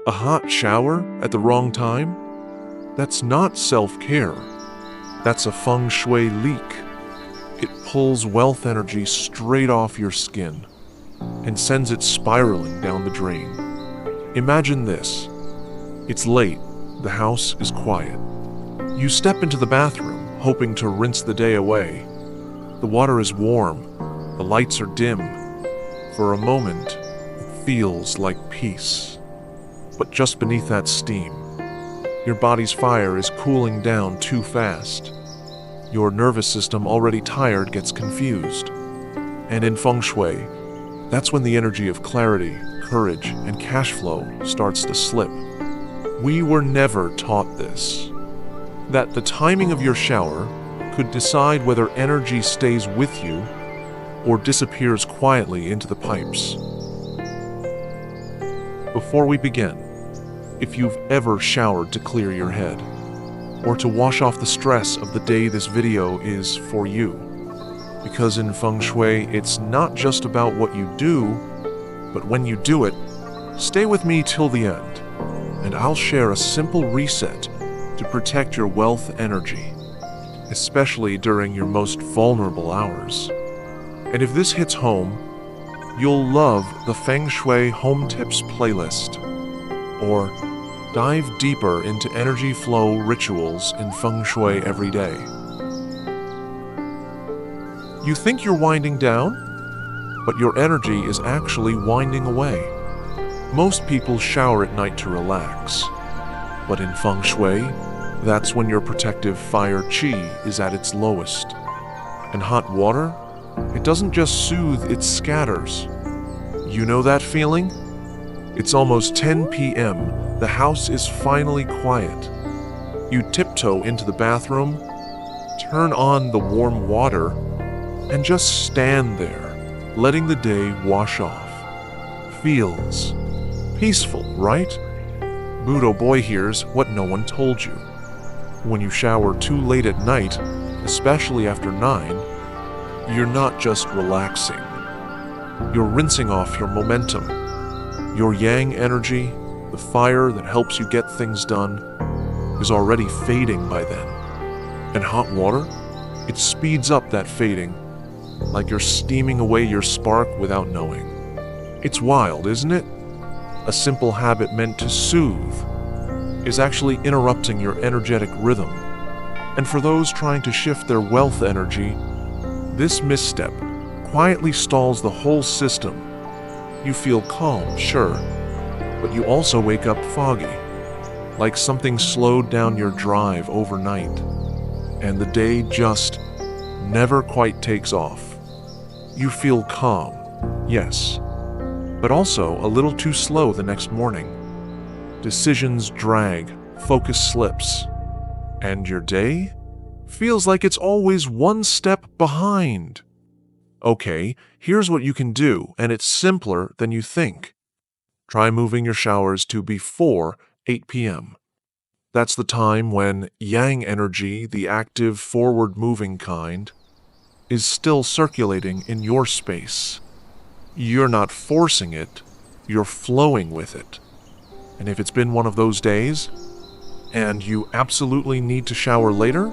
A hot shower at the wrong time? That's not self-care. That's a Feng Shui leak. It pulls wealth energy straight off your skin and sends it spiraling down the drain. Imagine this. It's late. The house is quiet. You step into the bathroom, hoping to rinse the day away. The water is warm. The lights are dim. For a moment, it feels like peace. But just beneath that steam, your body's fire is cooling down too fast. Your nervous system, already tired, gets confused. And in Feng Shui, that's when the energy of clarity, courage, and cash flow starts to slip. We were never taught this. That the timing of your shower could decide whether energy stays with you or disappears quietly into the pipes. Before we begin, if you've ever showered to clear your head, or to wash off the stress of the day, this video is for you. Because in Feng Shui, it's not just about what you do, but when you do it. Stay with me till the end, and I'll share a simple reset to protect your wealth energy, especially during your most vulnerable hours. And if this hits home, you'll love the Feng Shui Home Tips playlist, or dive deeper into energy flow rituals in Feng Shui every day. You think you're winding down, but your energy is actually winding away. Most people shower at night to relax, but in Feng Shui, that's when your protective fire qi is at its lowest. And hot water, it doesn't just soothe, it scatters. You know that feeling? It's almost 10 p.m. The house is finally quiet. You tiptoe into the bathroom, turn on the warm water, and just stand there, letting the day wash off. Feels peaceful, right? Budo boy hears what no one told you. When you shower too late at night, especially after 9, you're not just relaxing. You're rinsing off your momentum. Your yang energy, the fire that helps you get things done, is already fading by then. And hot water? It speeds up that fading, like you're steaming away your spark without knowing. It's wild, isn't it? A simple habit meant to soothe is actually interrupting your energetic rhythm. And for those trying to shift their wealth energy, this misstep quietly stalls the whole system. You feel calm, sure, but you also wake up foggy, like something slowed down your drive overnight, and the day just never quite takes off. You feel calm, yes, but also a little too slow the next morning. Decisions drag, focus slips, and your day feels like it's always one step behind. Okay, here's what you can do, and it's simpler than you think. Try moving your showers to before 8 p.m. That's the time when yang energy, the active, forward-moving kind, is still circulating in your space. You're not forcing it, you're flowing with it. And if it's been one of those days, and you absolutely need to shower later,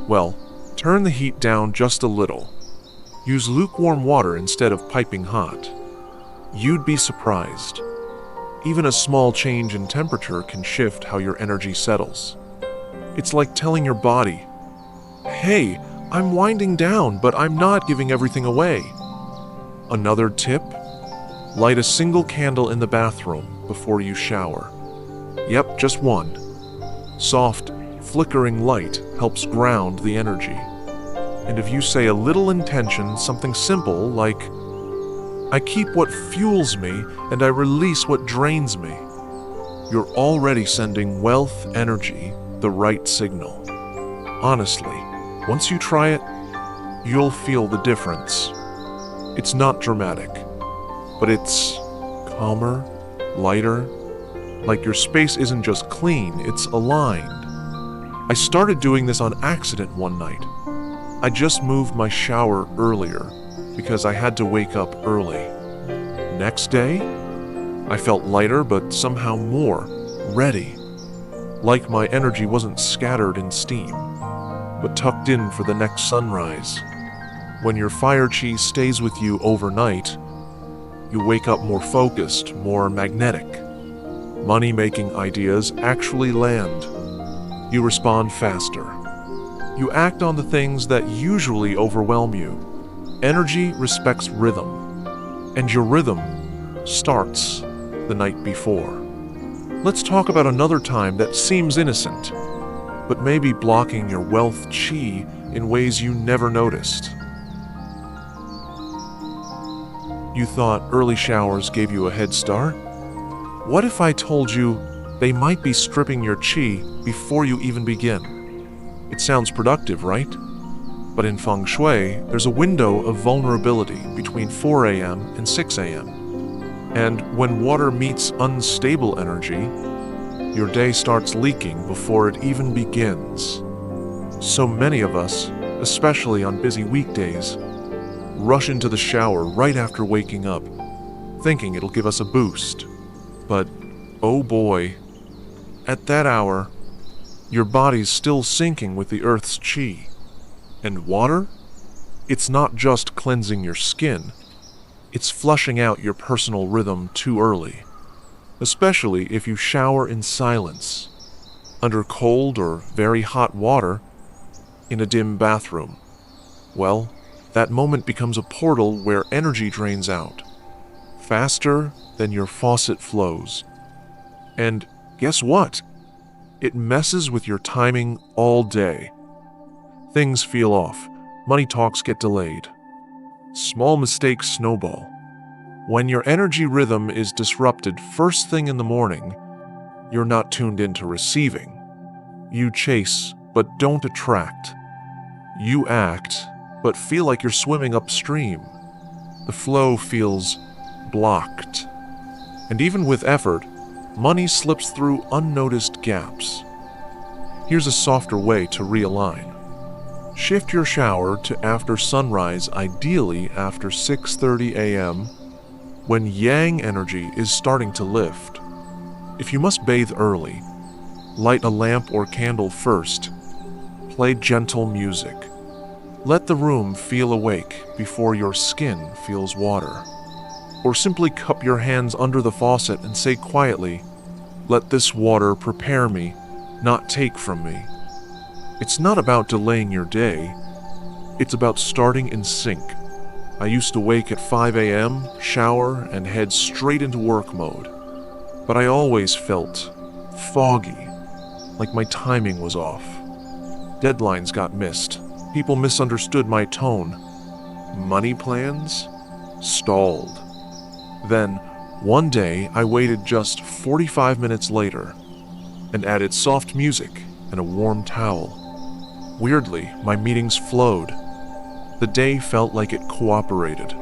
well, turn the heat down just a little. Use lukewarm water instead of piping hot. You'd be surprised. Even a small change in temperature can shift how your energy settles. It's like telling your body, "Hey, I'm winding down, but I'm not giving everything away." Another tip? Light a single candle in the bathroom before you shower. Yep, just one. Soft, flickering light helps ground the energy. And if you say a little intention, something simple like, "I keep what fuels me and I release what drains me," you're already sending wealth energy the right signal. Honestly, once you try it, you'll feel the difference. It's not dramatic, but it's calmer, lighter, like your space isn't just clean, it's aligned. I started doing this on accident one night. I just moved my shower earlier because I had to wake up early. Next day, I felt lighter, but somehow more ready. Like my energy wasn't scattered in steam, but tucked in for the next sunrise. When your fire chi stays with you overnight, you wake up more focused, more magnetic. Money-making ideas actually land. You respond faster. You act on the things that usually overwhelm you. Energy respects rhythm, and your rhythm starts the night before. Let's talk about another time that seems innocent, but may be blocking your wealth chi in ways you never noticed. You thought early showers gave you a head start? What if I told you they might be stripping your chi before you even begin? It sounds productive, right? But in Feng Shui, there's a window of vulnerability between 4 a.m. and 6 a.m. And when water meets unstable energy, your day starts leaking before it even begins. So many of us, especially on busy weekdays, rush into the shower right after waking up, thinking it'll give us a boost. But, oh boy, at that hour, your body's still sinking with the earth's chi. And water? It's not just cleansing your skin, it's flushing out your personal rhythm too early. Especially if you shower in silence, under cold or very hot water, in a dim bathroom. Well, that moment becomes a portal where energy drains out, faster than your faucet flows. And guess what? It messes with your timing all day. Things feel off, money talks get delayed. Small mistakes snowball. When your energy rhythm is disrupted first thing in the morning, you're not tuned into receiving. You chase, but don't attract. You act, but feel like you're swimming upstream. The flow feels blocked. And even with effort, money slips through unnoticed gaps. Here's a softer way to realign. Shift your shower to after sunrise, ideally after 6:30 a.m., when yang energy is starting to lift. If you must bathe early, light a lamp or candle first. Play gentle music. Let the room feel awake before your skin feels water. Or simply cup your hands under the faucet and say quietly, "Let this water prepare me, not take from me." It's not about delaying your day, it's about starting in sync. I used to wake at 5 a.m., shower, and head straight into work mode. But I always felt foggy, like my timing was off. Deadlines got missed. People misunderstood my tone. Money plans stalled. Then, one day, I waited just 45 minutes later and added soft music and a warm towel. Weirdly, my meetings flowed. The day felt like it cooperated.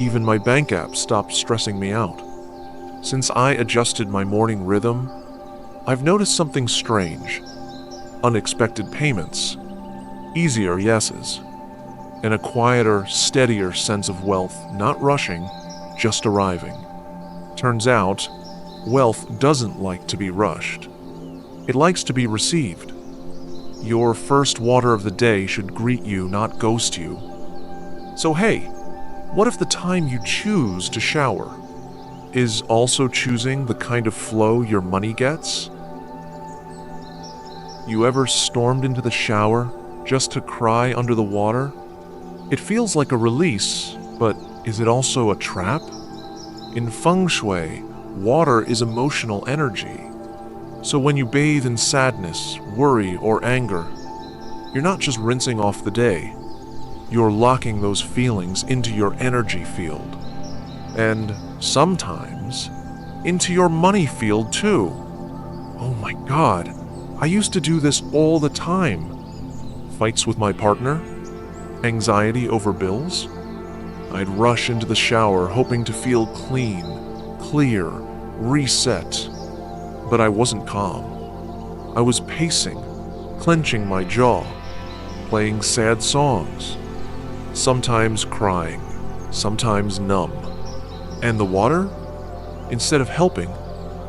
Even my bank app stopped stressing me out. Since I adjusted my morning rhythm, I've noticed something strange. Unexpected payments, easier yeses, and a quieter, steadier sense of wealth, not rushing, just arriving. Turns out, wealth doesn't like to be rushed. It likes to be received. Your first water of the day should greet you, not ghost you. So hey, what if the time you choose to shower is also choosing the kind of flow your money gets? You ever stormed into the shower just to cry under the water? It feels like a release, but is it also a trap? In Feng Shui, water is emotional energy. So when you bathe in sadness, worry, or anger, you're not just rinsing off the day, you're locking those feelings into your energy field. And sometimes, into your money field too. Oh my God, I used to do this all the time. Fights with my partner, anxiety over bills. I'd rush into the shower hoping to feel clean, clear, reset. But I wasn't calm. I was pacing, clenching my jaw, playing sad songs, sometimes crying, sometimes numb. And the water? Instead of helping,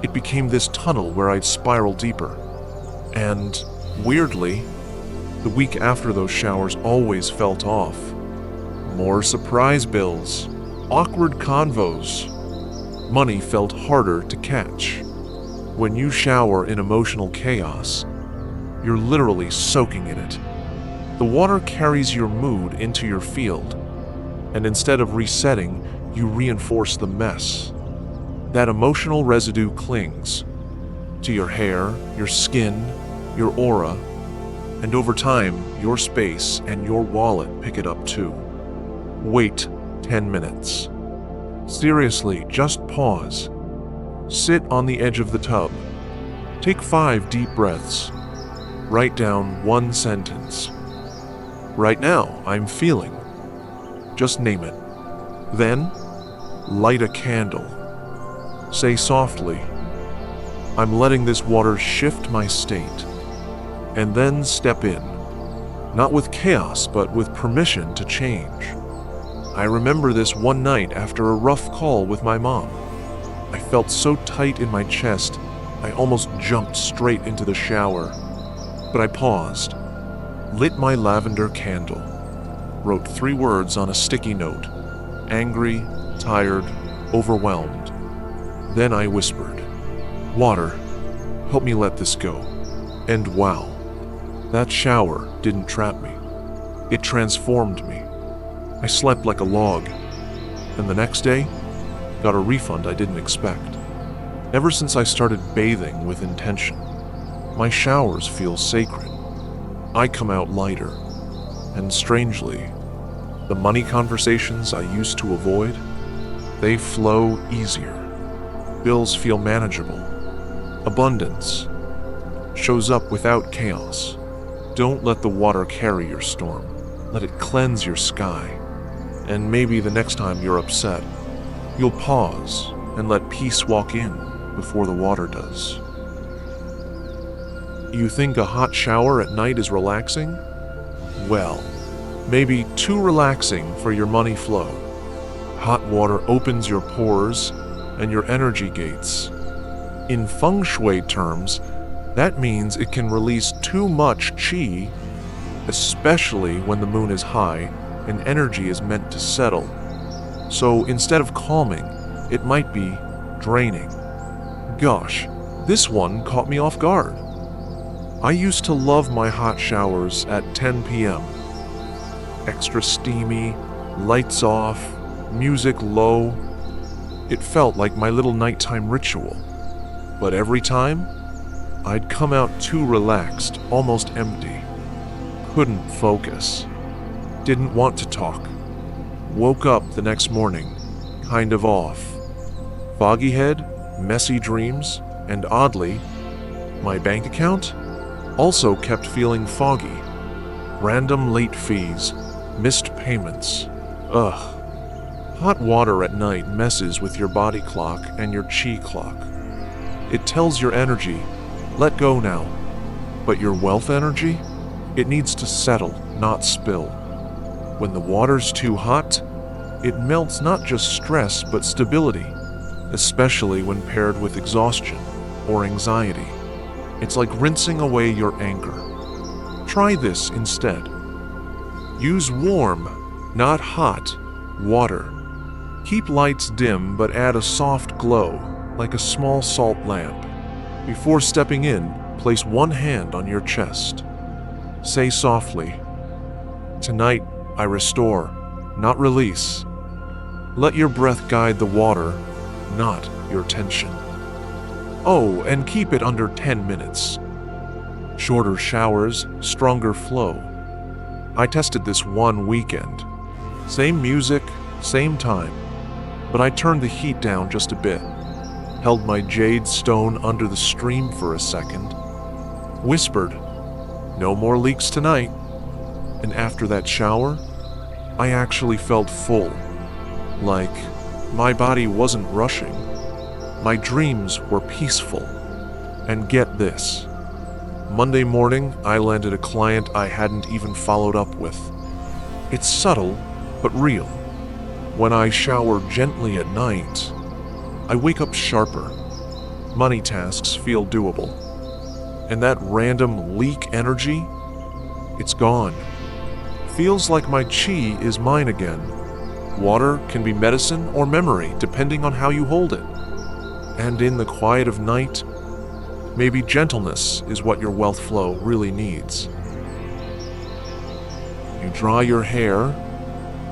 it became this tunnel where I'd spiral deeper. And, weirdly, the week after those showers always felt off. More surprise bills, awkward convos. Money felt harder to catch. When you shower in emotional chaos, you're literally soaking in it. The water carries your mood into your field, and instead of resetting, you reinforce the mess. That emotional residue clings to your hair, your skin, your aura, and over time, your space and your wallet pick it up too. Wait 10 minutes. Seriously, just pause. Sit on the edge of the tub. Take 5 deep breaths. Write down one sentence. Right now, I'm feeling. Just name it. Then, light a candle. Say softly, I'm letting this water shift my state. And then step in. Not with chaos, but with permission to change. I remember this one night after a rough call with my mom. I felt so tight in my chest, I almost jumped straight into the shower. But I paused, lit my lavender candle, wrote 3 words on a sticky note: angry, tired, overwhelmed. Then I whispered, water, help me let this go. And wow, that shower didn't trap me. It transformed me. I slept like a log, and the next day, got a refund I didn't expect. Ever since I started bathing with intention, my showers feel sacred. I come out lighter, and strangely, the money conversations I used to avoid, they flow easier. Bills feel manageable. Abundance shows up without chaos. Don't let the water carry your storm. Let it cleanse your sky. And maybe the next time you're upset, you'll pause and let peace walk in before the water does. You think a hot shower at night is relaxing? Well, maybe too relaxing for your money flow. Hot water opens your pores and your energy gates. In Feng Shui terms, that means it can release too much qi, especially when the moon is high and energy is meant to settle. So instead of calming, it might be draining. Gosh, this one caught me off guard. I used to love my hot showers at 10 p.m. Extra steamy, lights off, music low. It felt like my little nighttime ritual. But every time, I'd come out too relaxed, almost empty. Couldn't focus. Didn't want to talk. Woke up the next morning, kind of off. Foggy head, messy dreams, and oddly, my bank account also kept feeling foggy. Random late fees, missed payments. Ugh. Hot water at night messes with your body clock and your chi clock. It tells your energy, let go now. But your wealth energy, it needs to settle, not spill. When the water's too hot, it melts not just stress but stability, especially when paired with exhaustion or anxiety. It's like rinsing away your anger. Try this instead. Use warm, not hot, water. Keep lights dim but add a soft glow, like a small salt lamp. Before stepping in, place one hand on your chest. Say softly, tonight I restore, not release. Let your breath guide the water, not your tension. Oh, and keep it under 10 minutes. Shorter showers, stronger flow. I tested this one weekend. Same music, same time, but I turned the heat down just a bit. Held my jade stone under the stream for a second. Whispered, no more leaks tonight. And after that shower, I actually felt full. Like my body wasn't rushing. My dreams were peaceful. And get this. Monday morning, I landed a client I hadn't even followed up with. It's subtle, but real. When I shower gently at night, I wake up sharper. Money tasks feel doable. And that random leak energy, it's gone. Feels like my chi is mine again. Water can be medicine or memory, depending on how you hold it. And in the quiet of night, maybe gentleness is what your wealth flow really needs. You dry your hair,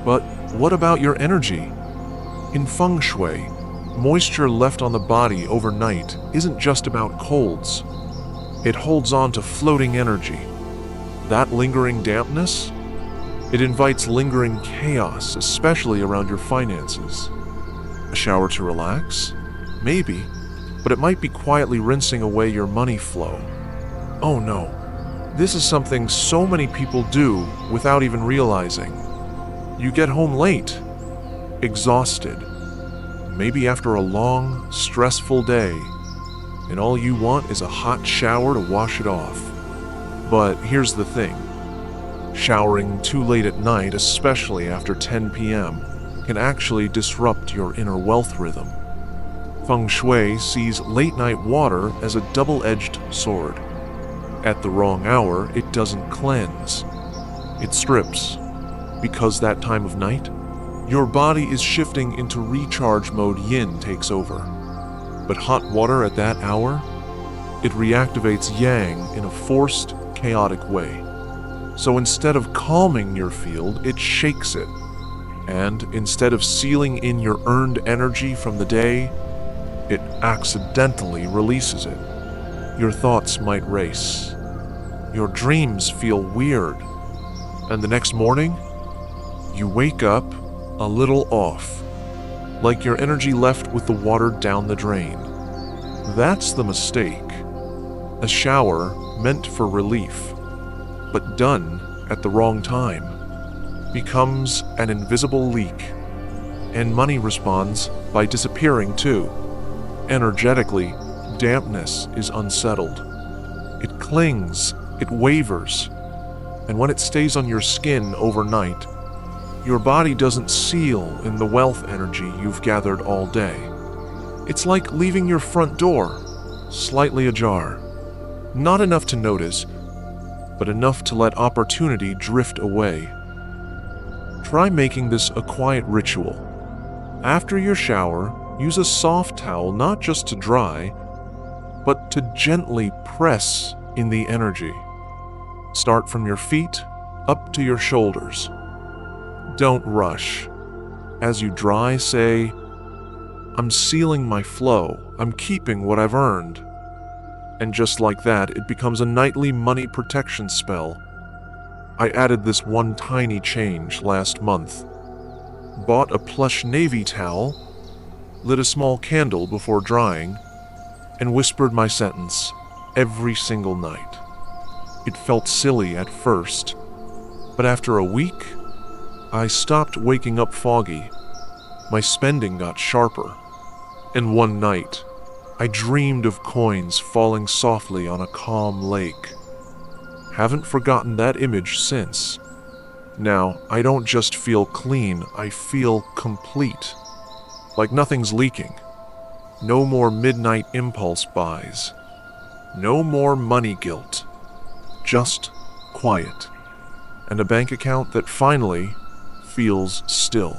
but what about your energy? In Feng Shui, moisture left on the body overnight isn't just about colds. It holds on to floating energy. That lingering dampness? It invites lingering chaos, especially around your finances. A shower to relax? Maybe, but it might be quietly rinsing away your money flow. Oh no, this is something so many people do without even realizing. You get home late, exhausted, maybe after a long, stressful day, and all you want is a hot shower to wash it off. But here's the thing. Showering too late at night, especially after 10 p.m., can actually disrupt your inner wealth rhythm. Feng Shui sees late-night water as a double-edged sword. At the wrong hour, it doesn't cleanse. It strips. Because that time of night, your body is shifting into recharge mode. Yin takes over. But hot water at that hour, it reactivates yang in a forced, chaotic way. So instead of calming your field, it shakes it. And instead of sealing in your earned energy from the day, it accidentally releases it. Your thoughts might race. Your dreams feel weird. And the next morning, you wake up a little off, like your energy left with the water down the drain. That's the mistake. A shower meant for relief, but done at the wrong time, becomes an invisible leak, and money responds by disappearing too. Energetically, dampness is unsettled. It clings, it wavers, and when it stays on your skin overnight, your body doesn't seal in the wealth energy you've gathered all day. It's like leaving your front door slightly ajar. Not enough to notice, but enough to let opportunity drift away. Try making this a quiet ritual. After your shower, use a soft towel not just to dry, but to gently press in the energy. Start from your feet up to your shoulders. Don't rush. As you dry, say, "I'm sealing my flow. I'm keeping what I've earned." And just like that, it becomes a nightly money protection spell. I added this one tiny change last month. Bought a plush navy towel, lit a small candle before drying, and whispered my sentence every single night. It felt silly at first, but after a week, I stopped waking up foggy. My spending got sharper, and one night, I dreamed of coins falling softly on a calm lake. Haven't forgotten that image since. Now, I don't just feel clean, I feel complete. Like nothing's leaking. No more midnight impulse buys. No more money guilt. Just quiet. And a bank account that finally feels still.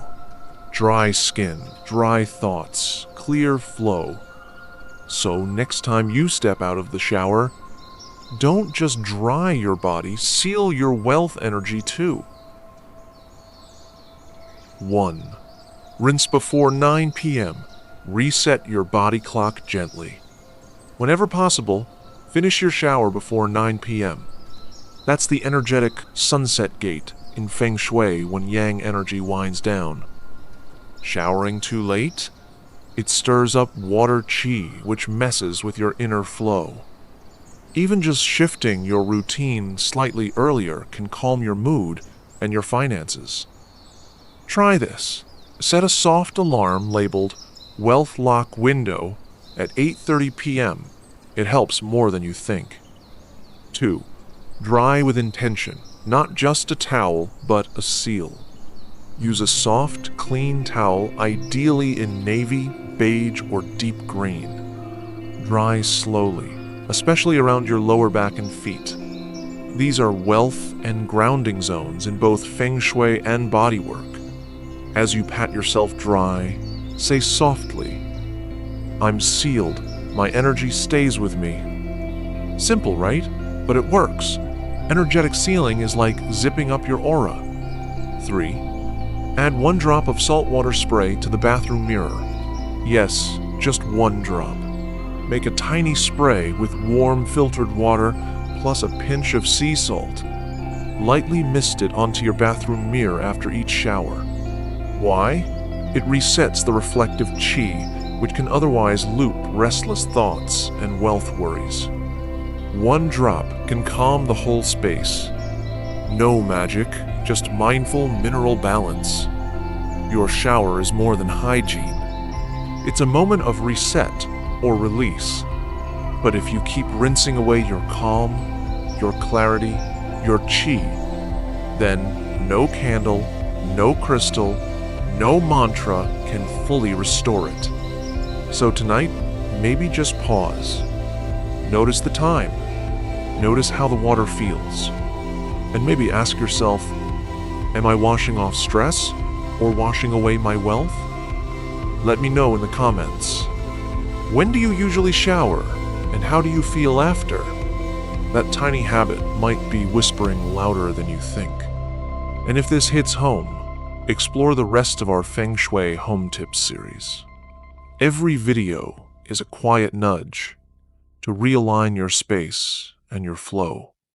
Dry skin, dry thoughts, clear flow. So next time you step out of the shower, don't just dry your body, seal your wealth energy too. 1. Rinse before 9 p.m. Reset your body clock gently. Whenever possible, finish your shower before 9 p.m. That's the energetic sunset gate in Feng Shui when yang energy winds down. Showering too late? It stirs up water qi, which messes with your inner flow. Even just shifting your routine slightly earlier can calm your mood and your finances. Try this. Set a soft alarm labeled Wealth Lock Window at 8:30 p.m. It helps more than you think. 2. Dry with intention, not just a towel, but a seal. Use a soft, clean towel, ideally in navy, beige, or deep green. Dry slowly, especially around your lower back and feet. These are wealth and grounding zones in both Feng Shui and bodywork. As you pat yourself dry, say softly, "I'm sealed. My energy stays with me." Simple, right? But it works. Energetic sealing is like zipping up your aura. 3. Add 1 drop of saltwater spray to the bathroom mirror. Yes, just 1 drop. Make a tiny spray with warm filtered water plus a pinch of sea salt. Lightly mist it onto your bathroom mirror after each shower. Why? It resets the reflective qi, which can otherwise loop restless thoughts and wealth worries. 1 drop can calm the whole space. No magic, just mindful mineral balance. Your shower is more than hygiene. It's a moment of reset or release. But if you keep rinsing away your calm, your clarity, your qi, then no candle, no crystal, no mantra can fully restore it. So tonight, maybe just pause. Notice the time. Notice how the water feels. And maybe ask yourself, am I washing off stress or washing away my wealth? Let me know in the comments. When do you usually shower, and how do you feel after? That tiny habit might be whispering louder than you think. And if this hits home, explore the rest of our Feng Shui Home Tips series. Every video is a quiet nudge to realign your space and your flow.